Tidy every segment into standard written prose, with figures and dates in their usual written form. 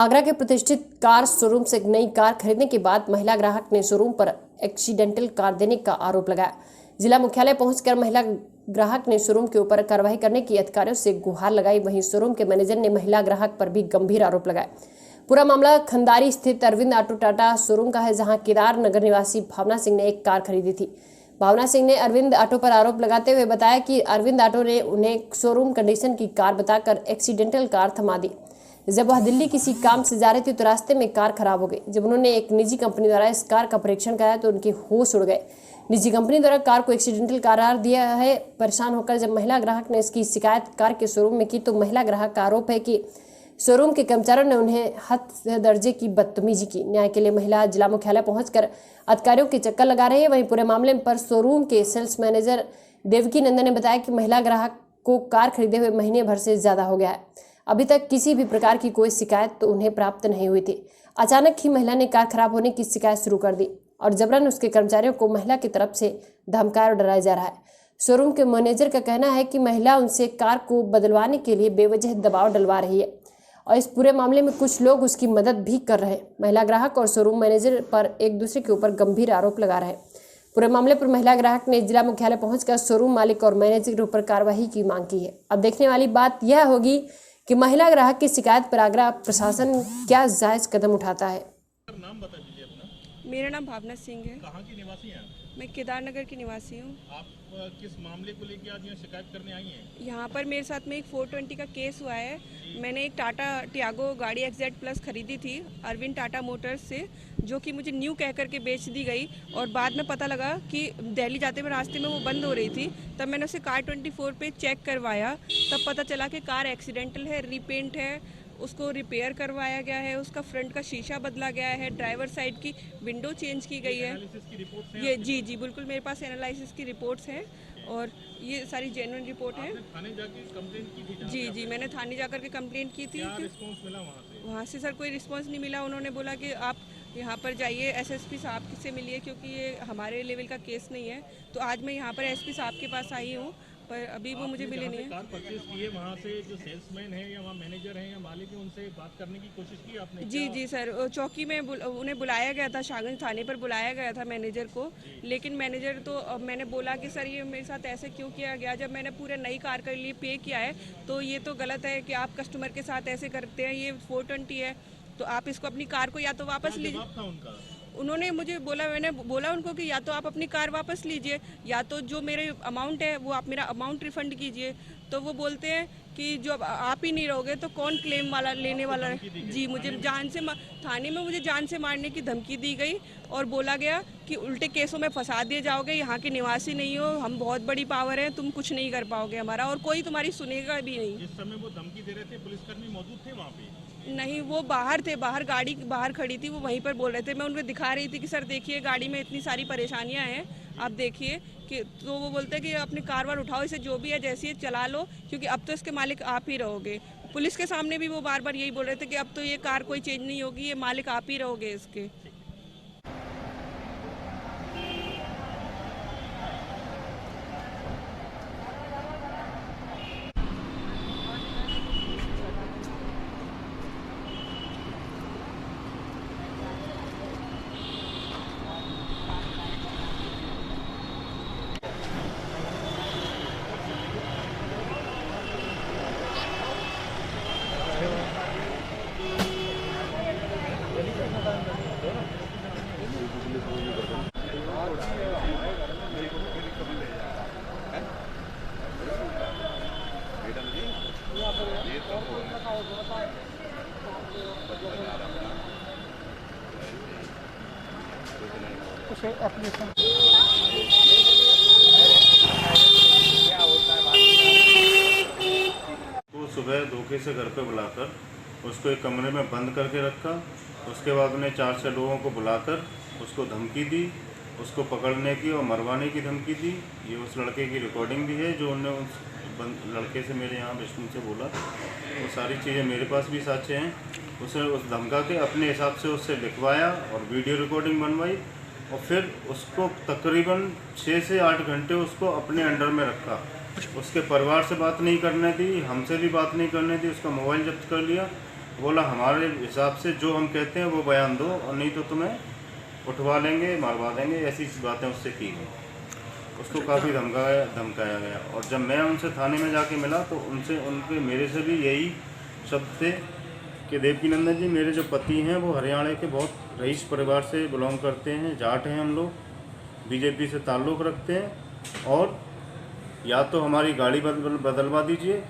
आगरा के प्रतिष्ठित car showroom से नई कार खरीदने के बाद महिला ग्राहक ने शोरूम पर एक्सीडेंटल कार देने का आरोप लगाया। जिला मुख्यालय पहुंचकर महिला ग्राहक ने शोरूम के ऊपर कार्रवाई करने की अधिकारियों से गुहार लगाई। वहीं शोरूम के मैनेजर ने महिला ग्राहक पर भी गंभीर आरोप लगाए। पूरा मामला खंदारी स्थित अरविंद ऑटो टाटा शोरूम का है, जहाँ केदार नगर निवासी भावना सिंह ने एक कार खरीदी थी। भावना सिंह ने अरविंद ऑटो पर आरोप लगाते हुए बताया कि अरविंद ऑटो ने उन्हें शोरूम कंडीशन की कार बताकर एक्सीडेंटल कार थमा दी। जब वह दिल्ली किसी काम से जा रही थी तो रास्ते में कार खराब हो गई। जब उन्होंने एक निजी कंपनी द्वारा इस कार का परीक्षण कराया तो उनके होश उड़ गए। निजी कंपनी द्वारा कार को एक्सीडेंटल करार दिया है। परेशान होकर जब महिला ग्राहक ने इसकी शिकायत कार के शोरूम में की तो महिला ग्राहक का आरोप है कि शोरूम के कर्मचारियों ने उन्हें हद दर्जे की बदतमीजी की। न्याय के लिए महिला जिला मुख्यालय पहुंचकर अधिकारियों के चक्कर लगा रही है। वहीं पूरे मामले पर शोरूम के सेल्स मैनेजर देवकी नंदन ने बताया कि महिला ग्राहक को कार खरीदे हुए महीने भर से ज्यादा हो गया है। अभी तक किसी भी प्रकार की कोई शिकायत तो उन्हें प्राप्त नहीं हुई थी। अचानक ही महिला ने कार खराब होने की शिकायत शुरू कर दी और जबरन उसके कर्मचारियों को महिला की तरफ से धमकाया और डराया जा रहा है। शोरूम के मैनेजर का कहना है कि महिला उनसे कार को बदलवाने के लिए बेवजह दबाव डलवा रही है और इस पूरे मामले में कुछ लोग उसकी मदद भी कर रहे हैं। महिला ग्राहक और शोरूम मैनेजर पर एक दूसरे के ऊपर गंभीर आरोप लगा रहे हैं। पूरे मामले पर महिला ग्राहक ने जिला मुख्यालय पहुंचकर शोरूम मालिक और मैनेजर के ऊपर कार्रवाई की मांग की है। अब देखने वाली बात यह होगी कि महिला ग्राहक की शिकायत पर आगरा प्रशासन क्या जायज कदम उठाता है। नाम बता दीजिए अपना। मेरा नाम भावना सिंह है। कहाँ की निवासी हैं? मैं केदार नगर की निवासी हूँ। आप किस मामले को लेकर आज यहाँ शिकायत करने आई हैं? यहाँ पर मेरे साथ में एक 420 का केस हुआ है। मैंने एक टाटा टियागो गाड़ी XZ प्लस खरीदी थी अरविंद टाटा मोटर्स से, जो कि मुझे न्यू कह करके बेच दी गई और बाद में पता लगा कि दिल्ली जाते हुए रास्ते में वो बंद हो रही थी। तब मैंने उसे कार 24 पे चेक करवाया, तब पता चला कि कार एक्सीडेंटल है, रीपेंट है, उसको रिपेयर करवाया गया है, उसका फ्रंट का शीशा बदला गया है, ड्राइवर साइड की विंडो चेंज की गई है। ये जी बिल्कुल मेरे पास एनालिसिस की रिपोर्ट्स हैं और ये सारी जेन्युइन रिपोर्ट है। थाने जाके कंप्लेंट की थी? जी मैंने थाने जाकर के कंप्लेंट की थी। क्या रिस्पांस मिला वहाँ से? वहाँ से सर कोई रिस्पांस नहीं मिला। उन्होंने बोला कि आप यहाँ पर जाइए, SSP साहब से मिलिए, क्योंकि ये हमारे लेवल का केस नहीं है। तो आज मैं यहाँ पर SP साहब के पास आई हूँ, पर अभी वो मुझे मिले नहीं है। कार परचेज की है, वहाँ से जो सेल्समैन है या वहाँ मैनेजर है या मालिक है, उनसे बात करने की कोशिश की आपने? जी सर, चौकी में उन्हें बुलाया गया था, शाहगंज थाने पर बुलाया गया था मैनेजर को। लेकिन मैनेजर तो मैंने बोला कि सर ये मेरे साथ ऐसे क्यों किया गया, जब मैंने पूरे नई कार के लिए पे किया है तो ये तो गलत है कि आप कस्टमर के साथ ऐसे करते हैं। ये 420 है तो आप इसको अपनी कार को या तो वापस लीजिए। उन्होंने मुझे बोला, मैंने बोला उनको कि या तो आप अपनी कार वापस लीजिए या तो जो मेरे अमाउंट है वो आप मेरा अमाउंट रिफंड कीजिए। तो वो बोलते हैं कि जो आप ही नहीं रहोगे तो कौन क्लेम वाला लेने वाला है। जी मुझे जान से थाने में मुझे जान से मारने की धमकी दी गई और बोला गया कि उल्टे केसों में फंसा दिए जाओगे, यहाँ के निवासी नहीं हो, हम बहुत बड़ी पावर है, तुम कुछ नहीं कर पाओगे हमारा और कोई तुम्हारी सुनेगा भी नहीं। जिस समय वो धमकी दे रहे थे पुलिसकर्मी मौजूद थे वहाँ पे? नहीं, वो बाहर थे, बाहर गाड़ी बाहर खड़ी थी, वो वहीं पर बोल रहे थे। मैं उनको दिखा रही थी कि सर देखिए गाड़ी में इतनी सारी परेशानियां हैं, आप देखिए कि। तो वो बोलते हैं कि अपनी कार वार उठाओ, इसे जो भी है जैसे ही चला लो, क्योंकि अब तो इसके मालिक आप ही रहोगे। पुलिस के सामने भी वो बार बार यही बोल रहे थे कि अब तो ये कार कोई चेंज नहीं होगी, ये मालिक आप ही रहोगे इसके। वो सुबह धोखे से घर पे बुलाकर उसको एक कमरे में बंद करके रखा। उसके बाद उन्हें 4 से लोगों को बुलाकर उसको धमकी दी, उसको पकड़ने की और मरवाने की धमकी दी। ये उस लड़के की रिकॉर्डिंग भी है जो उन्होंने उस लड़के से मेरे यहाँ विष्णु से बोला। वो सारी चीज़ें मेरे पास भी साक्ष्य हैं। उसे उस धमका के अपने हिसाब से उससे लिखवाया और वीडियो रिकॉर्डिंग बनवाई और फिर उसको तकरीबन 6 से 8 घंटे उसको अपने अंडर में रखा। उसके परिवार से बात नहीं करने दी, हमसे भी बात नहीं करने दी। उसका मोबाइल जब्त कर लिया बोला हमारे हिसाब से जो हम कहते हैं वो बयान दो, और नहीं तो तुम्हें उठवा लेंगे, मरवा देंगे, ऐसी बातें उससे की गई। उसको काफ़ी धमकाया गया। और जब मैं उनसे थाने में जाके मिला तो उनके मेरे से भी यही शब्द थे कि देवकीनंदन जी, मेरे जो पति हैं वो हरियाणा के बहुत रईस परिवार से बिलोंग करते हैं, जाट हैं हम लोग, बीजेपी से ताल्लुक़ रखते हैं, और या तो हमारी गाड़ी बदलवा दीजिए,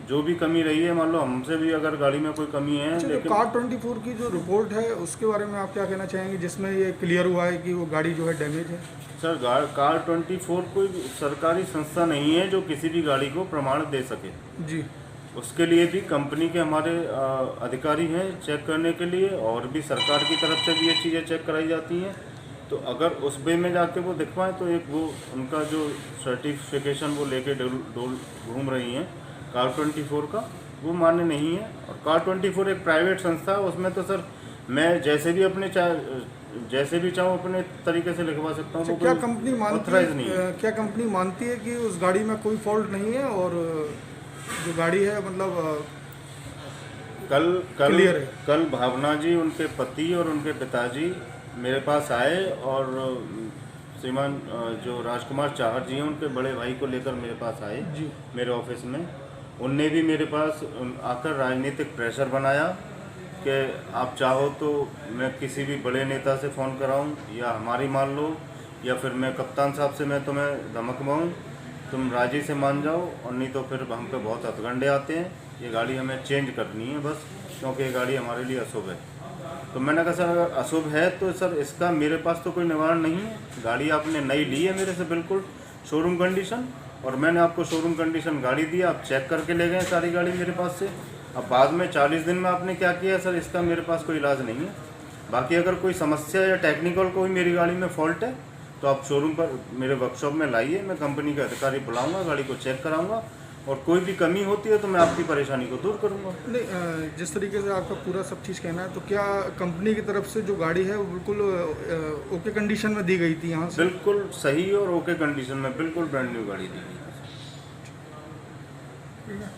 जो भी कमी रही है, मान लो हमसे भी अगर गाड़ी में कोई कमी है। अच्छा, लेकिन कार 24 की जो रिपोर्ट है उसके बारे में आप क्या कहना चाहेंगे, जिसमें ये क्लियर हुआ है कि वो गाड़ी जो है डैमेज है? सर, कार 24 कोई सरकारी संस्था नहीं है जो किसी भी गाड़ी को प्रमाण दे सके जी। उसके लिए भी कंपनी के हमारे अधिकारी हैं चेक करने के लिए, और भी सरकार की तरफ से भी ये चीज़ें चेक कराई जाती हैं। तो अगर उस वे में जाके वो दिखवाएं तो एक वो उनका जो सर्टिफिकेशन वो लेके घूम रही हैं कार 24 का, वो मान्य नहीं है। और कार 24 एक प्राइवेट संस्था है, उसमें तो सर मैं जैसे भी चाहूँ अपने तरीके से लिखवा सकता हूँ। अच्छा, वो क्या कंपनी मानती ऑथराइज नहीं है। क्या कंपनी मानती है कि उस गाड़ी में कोई फॉल्ट नहीं है, और जो गाड़ी है मतलब क्लियर है? कल भावना जी, उनके पति और उनके पिताजी मेरे पास आए, और श्रीमान जो राजकुमार चाहर जी हैं उनके बड़े भाई को लेकर मेरे पास आए जी। मेरे ऑफिस में। उनने भी मेरे पास आकर राजनीतिक प्रेशर बनाया कि आप चाहो तो मैं किसी भी बड़े नेता से फ़ोन कराऊं, या हमारी मान लो, या फिर मैं कप्तान साहब से मैं तुम्हें धमकवाऊं, तुम राजी से मान जाओ, और नहीं तो फिर हम पे बहुत हथकंडे आते हैं। ये गाड़ी हमें चेंज करनी है बस, क्योंकि ये गाड़ी हमारे लिए अशुभ है। तो मैंने कहा सर अगर अशुभ है तो सर इसका मेरे पास तो कोई निवारण नहीं है। गाड़ी आपने नई ली है मेरे से, बिल्कुल शोरूम कंडीशन, और मैंने आपको शोरूम कंडीशन गाड़ी दी, आप चेक करके ले गए सारी गाड़ी मेरे पास से। अब बाद में 40 दिन में आपने क्या किया सर, इसका मेरे पास कोई इलाज नहीं है। बाकी अगर कोई समस्या या टेक्निकल कोई मेरी गाड़ी में फॉल्ट है तो आप शोरूम पर मेरे वर्कशॉप में लाइए, मैं कंपनी के अधिकारी बुलाऊंगा, गाड़ी को चेक कराऊंगा, और कोई भी कमी होती है तो मैं आपकी परेशानी को दूर करूंगा। नहीं, जिस तरीके से आपका पूरा सब चीज़ कहना है, तो क्या कंपनी की तरफ से जो गाड़ी है वो बिल्कुल ओके कंडीशन में दी गई थी यहाँ से? बिल्कुल सही और ओके कंडीशन में, बिल्कुल ब्रांड न्यू गाड़ी दी गई। ठीक है।